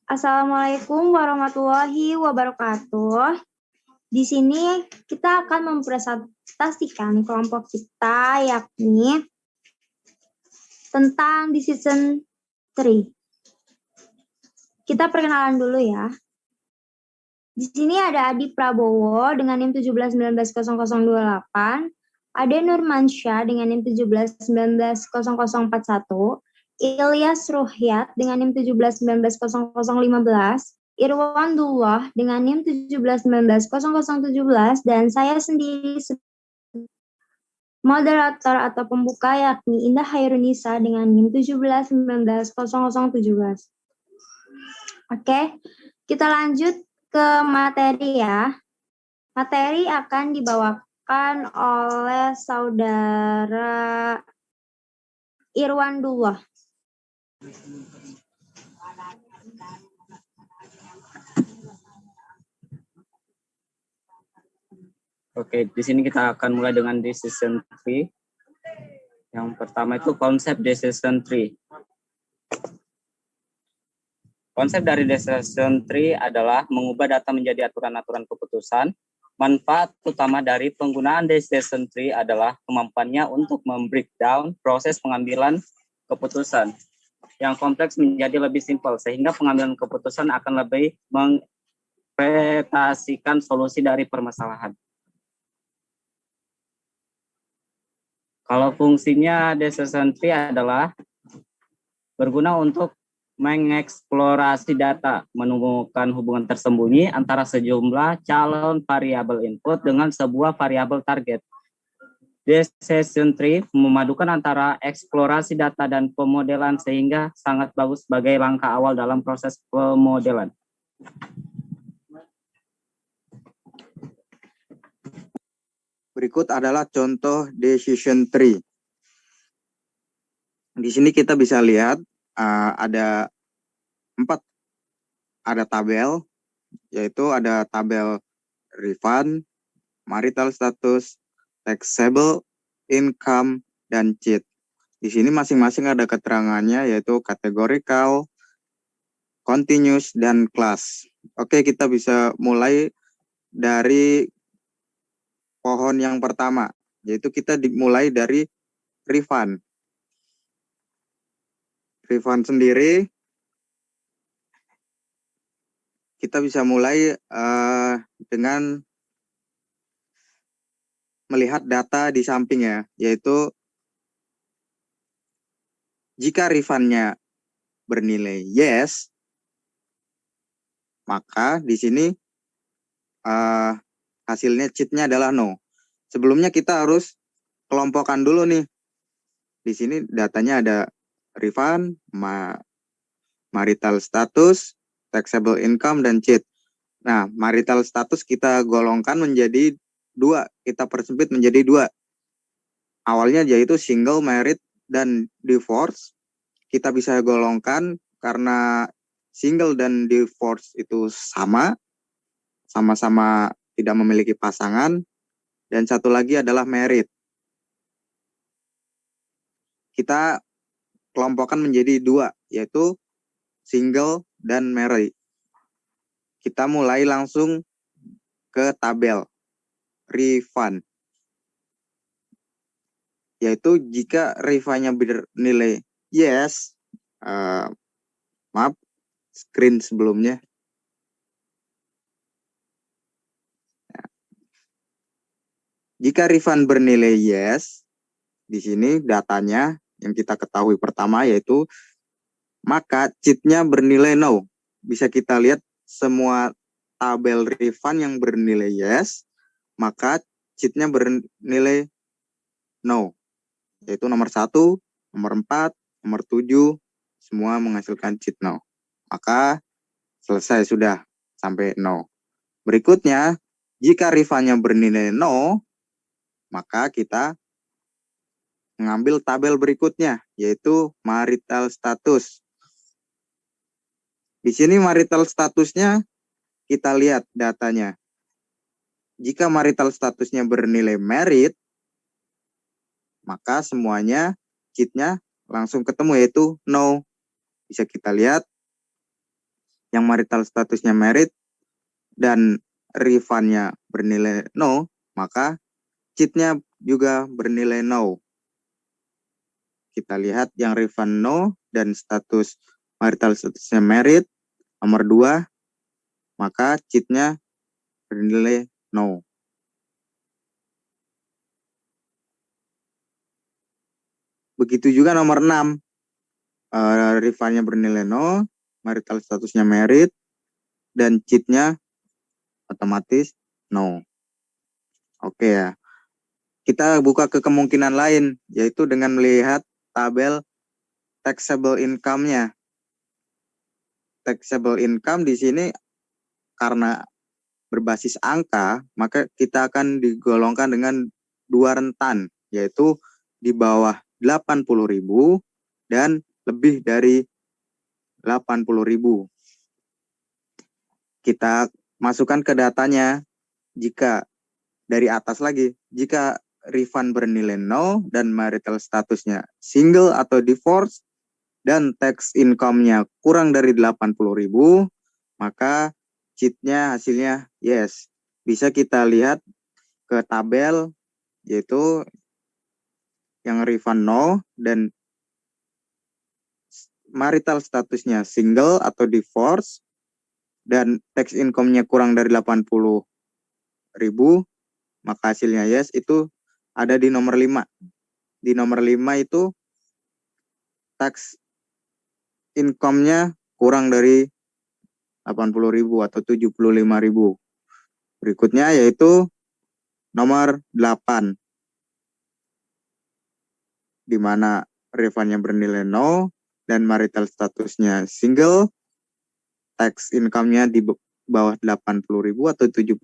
Assalamualaikum warahmatullahi wabarakatuh. Di sini kita akan mempresentasikan kelompok kita, yakni tentang di season 3. Kita perkenalan dulu ya. Di sini ada Adi Prabowo dengan NIM 17190028, Ade Nurmansyah dengan NIM 17190041, Ilyas Ruhyat dengan NIM 17190015, Irwandullah dengan NIM 17190017, dan saya sendiri moderator atau pembuka yakni Indah Hairunisa dengan NIM 17190017. Oke, kita lanjut ke materi ya. Materi akan dibawakan oleh saudara Irwandullah. Oke, di sini kita akan mulai dengan decision tree. Yang pertama itu konsep decision tree. Konsep dari decision tree adalah mengubah data menjadi aturan-aturan keputusan. Manfaat utama dari penggunaan decision tree adalah kemampuannya untuk membreakdown proses pengambilan keputusan yang kompleks menjadi lebih simpel, sehingga pengambilan keputusan akan lebih menginterpretasikan solusi dari permasalahan. Kalau fungsinya decision tree adalah berguna untuk mengeksplorasi data, menemukan hubungan tersembunyi antara sejumlah calon variabel input dengan sebuah variabel target. Decision tree memadukan antara eksplorasi data dan pemodelan sehingga sangat bagus sebagai langkah awal dalam proses pemodelan. Berikut adalah contoh decision tree. Di sini kita bisa lihat ada 4 tabel, yaitu ada tabel refund, marital status, taxable income, dan cheat. Di sini masing-masing ada keterangannya, yaitu categorical, continuous, dan class. Oke, kita bisa mulai dari pohon yang pertama, yaitu kita dimulai dari refund. Refund sendiri, kita bisa mulai dengan melihat data di sampingnya, yaitu jika refundnya bernilai yes, maka di sini hasilnya cheatnya adalah no. Sebelumnya kita harus kelompokkan dulu nih. Di sini datanya ada refund, marital status, taxable income, dan cheat. Nah, marital status kita golongkan menjadi 2. Kita persempit menjadi 2. Awalnya yaitu single, married, dan divorce. Kita bisa golongkan karena single dan divorce itu sama-sama tidak memiliki pasangan. Dan satu lagi adalah married. Kita kelompokkan menjadi 2, yaitu single dan married. Kita mulai langsung ke tabel refund, yaitu jika refundnya bernilai yes, maaf, screen sebelumnya. Jika refund bernilai yes, di sini datanya yang kita ketahui pertama yaitu maka cheat-nya bernilai no. Bisa kita lihat semua tabel refund yang bernilai yes, maka cheat-nya bernilai no. Yaitu nomor 1, nomor 4, nomor 7, semua menghasilkan cheat no. Maka selesai sudah sampai no. Berikutnya, jika refundnya bernilai no, maka kita mengambil tabel berikutnya, yaitu marital status. Di sini marital statusnya kita lihat datanya. Jika marital statusnya bernilai married, maka semuanya cheat-nya langsung ketemu, yaitu no. Bisa kita lihat yang marital statusnya merit dan refundnya bernilai no, maka cheatnya juga bernilai no. Kita lihat yang refund no dan status marital statusnya merit nomor 2, maka cheatnya bernilai no. Begitu juga nomor 6, refundnya bernilai no, marital statusnya merit, dan cheatnya otomatis no. Oke ya. Kita buka ke kemungkinan lain, yaitu dengan melihat tabel taxable income-nya. Taxable income di sini karena berbasis angka, maka kita akan digolongkan dengan 2 rentan, yaitu di bawah 80.000 dan lebih dari 80.000. Kita masukkan ke datanya. Jika dari atas lagi, jika refund bernilai no dan marital statusnya single atau divorce dan tax income-nya kurang dari 80.000, maka cheatnya hasilnya yes. Bisa kita lihat ke tabel, yaitu yang refund no dan marital statusnya single atau divorce dan tax income-nya kurang dari 80.000, maka hasilnya yes, itu ada di nomor 5. Di nomor 5 itu tax income-nya kurang dari 80.000 atau 75.000. Berikutnya yaitu nomor 8, di mana refundnya bernilai no dan marital statusnya single, tax income-nya di bawah 80.000 atau 75.000,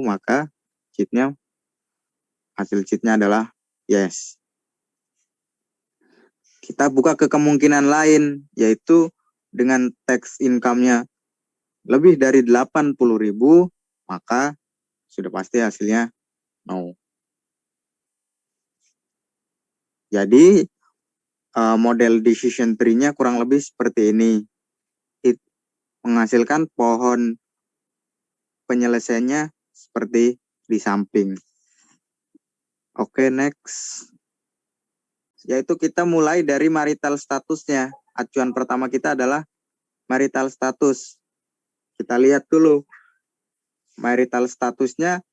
maka cheatnya, hasil cheatnya adalah yes. Kita buka ke kemungkinan lain, yaitu dengan tax income-nya lebih dari 80.000, maka sudah pasti hasilnya no. Jadi model decision tree-nya kurang lebih seperti ini. Menghasilkan pohon penyelesaiannya seperti di samping. Oke, next. Yaitu kita mulai dari marital statusnya. Acuan pertama kita adalah marital status. Kita lihat dulu marital statusnya.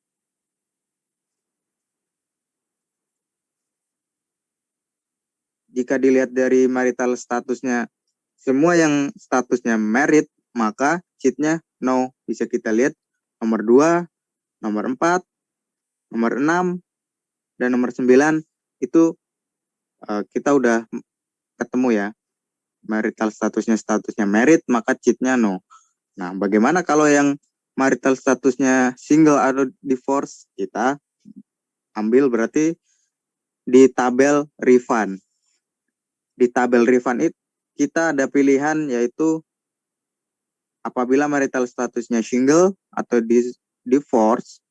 Jika dilihat dari marital statusnya, semua yang statusnya merit, maka cheatnya no. Bisa kita lihat nomor 2, nomor 4, nomor 6, dan nomor 9 itu kita udah ketemu ya. Marital statusnya merit, maka cheatnya no. Nah, bagaimana kalau yang marital statusnya single atau divorce? Kita ambil berarti di tabel refund. Di tabel refund itu kita ada pilihan, yaitu apabila marital statusnya single atau divorce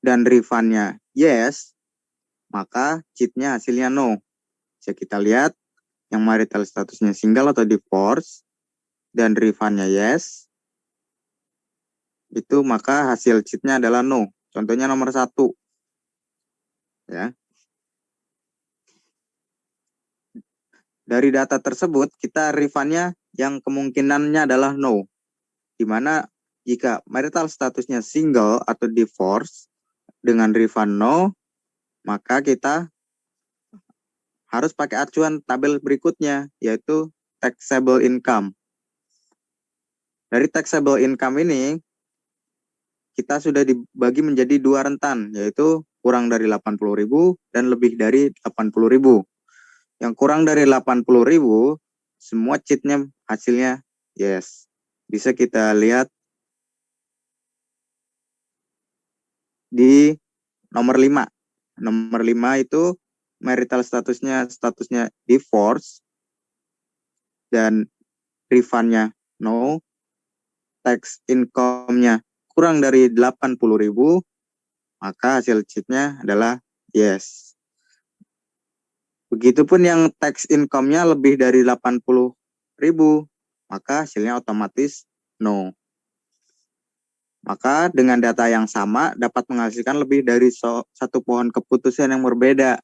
dan refundnya yes, maka cheatnya hasilnya no. Bisa kita lihat yang marital statusnya single atau divorce dan refundnya yes, itu maka hasil cheatnya adalah no. Contohnya nomor 1 ya. Dari data tersebut kita refundnya yang kemungkinannya adalah no, dimana jika marital statusnya single atau divorce dengan refund no, maka kita harus pakai acuan tabel berikutnya, yaitu taxable income. Dari taxable income ini kita sudah dibagi menjadi 2 rentan, yaitu kurang dari 80.000 dan lebih dari 80.000. Yang kurang dari 80.000 semua cheatnya hasilnya yes. Bisa kita lihat di nomor 5. Nomor 5 itu marital statusnya divorce dan refundnya no, tax income-nya kurang dari 80.000, maka hasil cheatnya adalah yes. Begitupun yang tax income-nya lebih dari 80.000, maka hasilnya otomatis no. Maka dengan data yang sama dapat menghasilkan lebih dari satu pohon keputusan yang berbeda.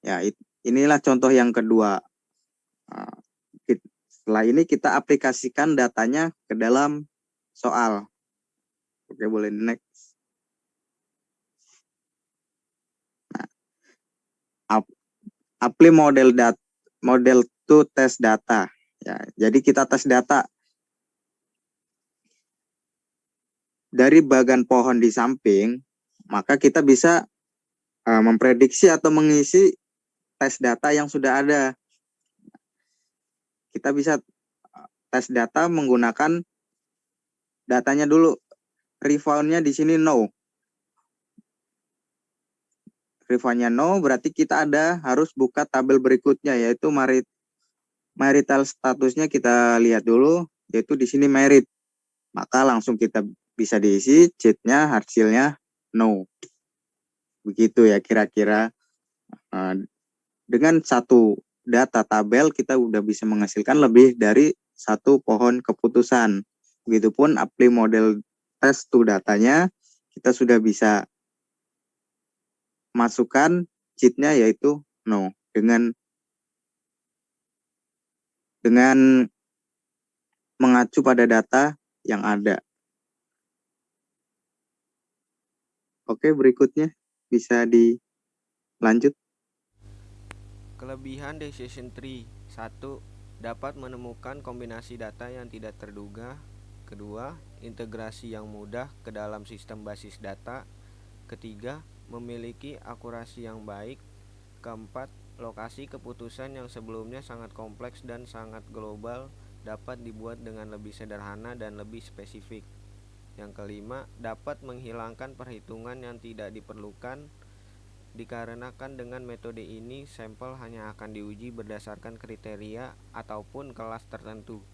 Ya, inilah contoh yang kedua. Setelah ini kita aplikasikan datanya ke dalam soal. Oke, boleh next. Apply model to test data. Ya, jadi kita tes data dari bagan pohon di samping, maka kita bisa memprediksi atau mengisi tes data yang sudah ada. Kita bisa tes data menggunakan datanya dulu. Refound-nya di sini no. Refound-nya no, berarti kita harus buka tabel berikutnya, yaitu marital statusnya kita lihat dulu, yaitu di sini merit. Maka langsung kita bisa diisi cheat-nya, hasilnya no. Begitu ya kira-kira. Dengan satu data tabel kita udah bisa menghasilkan lebih dari satu pohon keputusan. Begitupun apply model test to datanya, kita sudah bisa masukkan cheat-nya yaitu no dengan mengacu pada data yang ada. Oke, berikutnya bisa dilanjut. Kelebihan decision tree. 1. Dapat menemukan kombinasi data yang tidak terduga. Kedua, integrasi yang mudah ke dalam sistem basis data. Ketiga, memiliki akurasi yang baik. Keempat, lokasi keputusan yang sebelumnya sangat kompleks dan sangat global dapat dibuat dengan lebih sederhana dan lebih spesifik. Yang kelima, dapat menghilangkan perhitungan yang tidak diperlukan. Dikarenakan dengan metode ini, sampel hanya akan diuji berdasarkan kriteria ataupun kelas tertentu.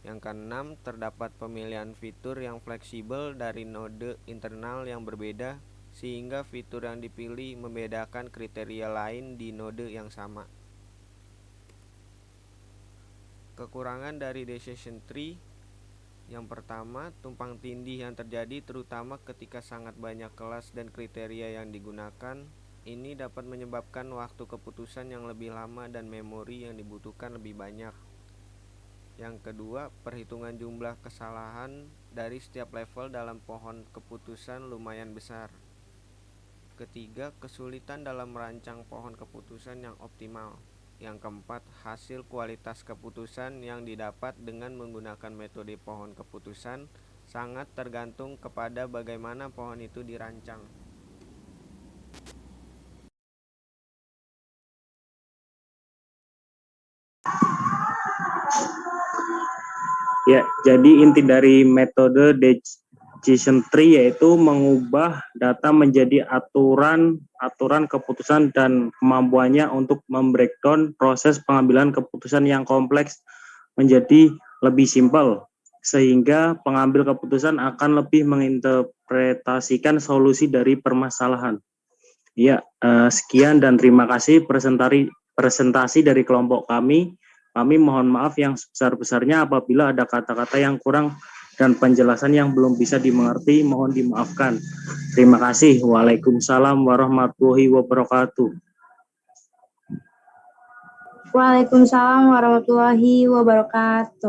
Yang keenam, terdapat pemilihan fitur yang fleksibel dari node internal yang berbeda, sehingga fitur yang dipilih membedakan kriteria lain di node yang sama. Kekurangan dari decision tree. Yang pertama, tumpang tindih yang terjadi terutama ketika sangat banyak kelas dan kriteria yang digunakan. Ini dapat menyebabkan waktu keputusan yang lebih lama dan memori yang dibutuhkan lebih banyak. Yang kedua, perhitungan jumlah kesalahan dari setiap level dalam pohon keputusan lumayan besar. Ketiga, kesulitan dalam merancang pohon keputusan yang optimal. Yang keempat, hasil kualitas keputusan yang didapat dengan menggunakan metode pohon keputusan sangat tergantung kepada bagaimana pohon itu dirancang. Ya, jadi inti dari metode decision tree yaitu mengubah data menjadi aturan keputusan dan kemampuannya untuk membreakdown proses pengambilan keputusan yang kompleks menjadi lebih simpel, sehingga pengambil keputusan akan lebih menginterpretasikan solusi dari permasalahan. Ya, sekian dan terima kasih presentasi dari kelompok kami. Kami mohon maaf yang sebesar-besarnya apabila ada kata-kata yang kurang dan penjelasan yang belum bisa dimengerti, mohon dimaafkan. Terima kasih. Waalaikumsalam warahmatullahi wabarakatuh. Waalaikumsalam warahmatullahi wabarakatuh.